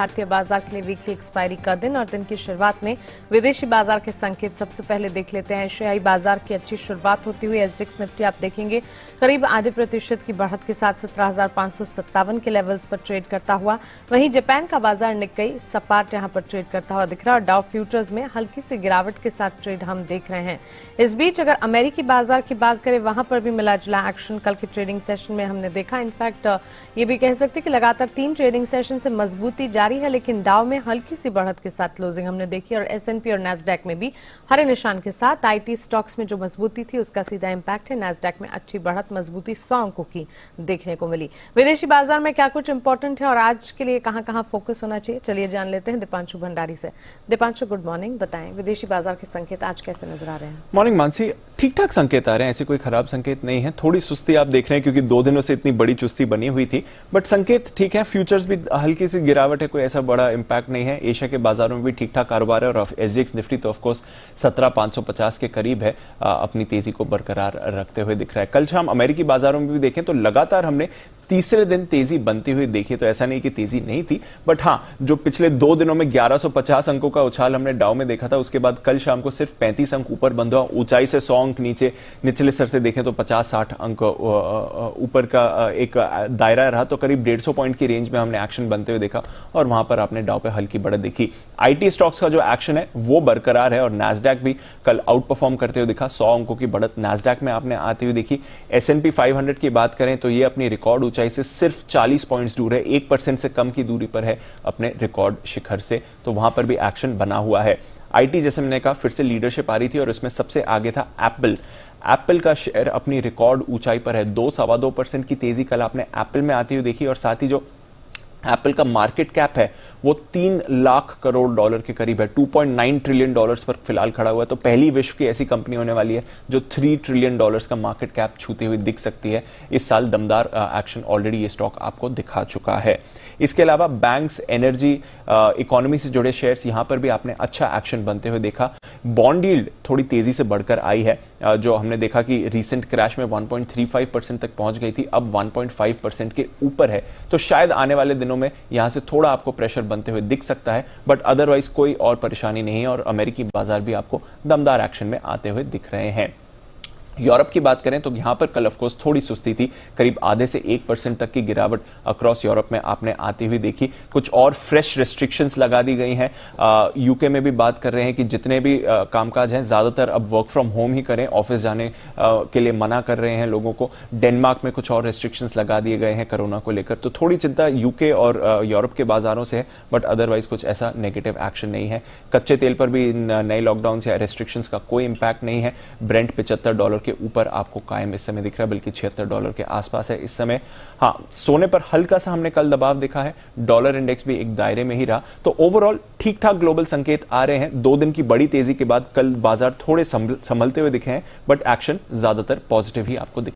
भारतीय बाजार के लिए वीकली एक्सपायरी का दिन और दिन की शुरुआत में विदेशी बाजार के संकेत सबसे पहले देख लेते हैं। एशियाई बाजार की अच्छी शुरुआत होती हुई एसडेक्स निफ्टी आप देखेंगे करीब आधे प्रतिशत की बढ़त के साथ 17,557 के लेवल्स पर ट्रेड करता हुआ। वहीं जापान का बाजार निक्केई सपाट यहां पर ट्रेड करता हुआ दिख रहा है और डाउ फ्यूचर्स में हल्की सी गिरावट के साथ ट्रेड हम देख रहे हैं। इस बीच अगर अमेरिकी बाजार की बात करें वहां पर भी मिला जुला एक्शन कल के ट्रेडिंग सेशन में हमने देखा। इनफैक्ट ये भी कह सकते हैं कि लगातार 3 ट्रेडिंग सेशन से मजबूती जारी है, लेकिन डाउ में हल्की सी बढ़त के साथ क्लोजिंग हमने देखी और एसएनपी और नैस्डैक में भी हरे निशान के साथ। आईटी स्टॉक्स में जो मजबूती थी उसका सीधा इंपैक्ट है। नैस्डैक में अच्छी बढ़त मजबूती 100 अंकों की देखने को मिली। विदेशी बाजार में क्या कुछ इंपॉर्टेंट है और आज के लिए कहां फोकस होना चाहिए, चलिए जान लेते हैं दीपांशु भंडारी से। Deepanshu, good morning. बताएं विदेशी बाजार के संकेत आज कैसे नजर आ रहे हैं? मॉर्निंग मानसी, ठीक ठाक संकेत आ रहे हैं, ऐसे कोई खराब संकेत नहीं है। थोड़ी सुस्ती आप देख रहे हैं क्योंकि 2 दिनों से इतनी बड़ी सुस्ती बनी हुई थी, बट संकेत ठीक है। फ्यूचर्स भी हल्की सी गिरावट है, कोई ऐसा बड़ा इंपैक्ट नहीं है। एशिया के बाजारों में भी ठीक ठाक कारोबार है और एसजीएक्स निफ्टी तो ऑफकोर्स 17,550 के करीब है, अपनी तेजी को बरकरार रखते हुए दिख रहा है। कल शाम अमेरिकी बाजारों में भी देखें तो लगातार हमने तीसरे दिन तेजी बनती हुई देखी, तो ऐसा नहीं कि तेजी नहीं थी, बट हाँ, जो पिछले 2 दिनों में 1150 अंकों का उछाल हमने डाउ में देखा था, उसके बाद कल शाम को सिर्फ 35 अंक ऊपर बंद हुआ। ऊंचाई से 100 अंक नीचे, निचले स्तर से देखें तो 50-60 अंक ऊपर का एक दायरा रहा, तो करीब 150 पॉइंट की रेंज में हमने एक्शन बनते हुए देखा और वहां पर आपने डाउ पे हल्की बढ़त देखी। आईटी स्टॉक्स का जो एक्शन है वो बरकरार है और नैस्डैक भी कल आउट परफॉर्म करते हुए दिखा। 100 अंकों की बढ़त नैस्डैक में आपने आती हुई देखी। एसएनपी 500 की बात करें तो ये अपनी रिकॉर्ड ऊंचाई से सिर्फ 40 पॉइंट्स दूर है, 1% से कम की दूरी पर है अपने रिकॉर्ड शिखर से, तो वहां पर भी एक्शन बना हुआ है। आईटी जैसे मैंने कहा फिर से लीडरशिप आ रही थी और इसमें सबसे आगे था एप्पल का शेयर अपनी रिकॉर्ड ऊंचाई पर है। 2-2.25% की तेजी कल आपने एप्पल में आती हुई देखी और साथ ही जो एप्पल का मार्केट कैप है वो 3 लाख करोड़ डॉलर के करीब है, 2.9 ट्रिलियन डॉलर्स पर फिलहाल खड़ा हुआ है। तो पहली विश्व की ऐसी कंपनी होने वाली है जो 3 ट्रिलियन डॉलर्स का मार्केट कैप छूती हुई दिख सकती है। इस साल दमदार एक्शन ऑलरेडी ये स्टॉक आपको दिखा चुका है। इसके अलावा बैंक्स, एनर्जी, इकोनॉमी से जुड़े शेयर्स, यहां पर भी आपने अच्छा एक्शन बनते हुए देखा। बॉन्ड यील्ड थोड़ी तेजी से बढ़कर आई है, जो हमने देखा कि रीसेंट क्रैश में 1.35% तक पहुंच गई थी, अब 1.5% के ऊपर है, तो शायद आने वाले दिनों में यहां से थोड़ा आपको प्रेशर बनते हुए दिख सकता है, बट अदरवाइज कोई और परेशानी नहीं है और अमेरिकी बाजार भी आपको दमदार एक्शन में आते हुए दिख रहे हैं। यूरोप की बात करें तो यहां पर कल ऑफकोर्स थोड़ी सुस्ती थी, करीब आधे से 1% तक की गिरावट अक्रॉस यूरोप में आपने आती हुई देखी। कुछ और फ्रेश रिस्ट्रिक्शंस लगा दी गई हैं। यूके में भी बात कर रहे हैं कि जितने भी कामकाज हैं ज्यादातर अब वर्क फ्रॉम होम ही करें, ऑफिस जाने के लिए मना कर रहे हैं लोगों को। डेनमार्क में कुछ और रिस्ट्रिक्शंस लगा दिए गए हैं कोरोना को लेकर, तो थोड़ी चिंता यूके और यूरोप के बाजारों से है, बट अदरवाइज कुछ ऐसा नेगेटिव एक्शन नहीं है। कच्चे तेल पर भी नए लॉकडाउन या रेस्ट्रिक्शंस का कोई इंपैक्ट नहीं है। ब्रेंट $75 के ऊपर आपको कायम इस समय दिख रहा है, बल्कि $76 के आसपास है इस समय। हाँ, सोने पर हल्का सा हमने कल दबाव देखा है, डॉलर इंडेक्स भी एक दायरे में ही रहा, तो ओवरऑल ठीक ठाक ग्लोबल संकेत आ रहे हैं। 2 दिन की बड़ी तेजी के बाद कल बाजार थोड़े संभलते हुए दिखे हैं, बट एक्शन ज्यादातर पॉजिटिव ही आपको दिख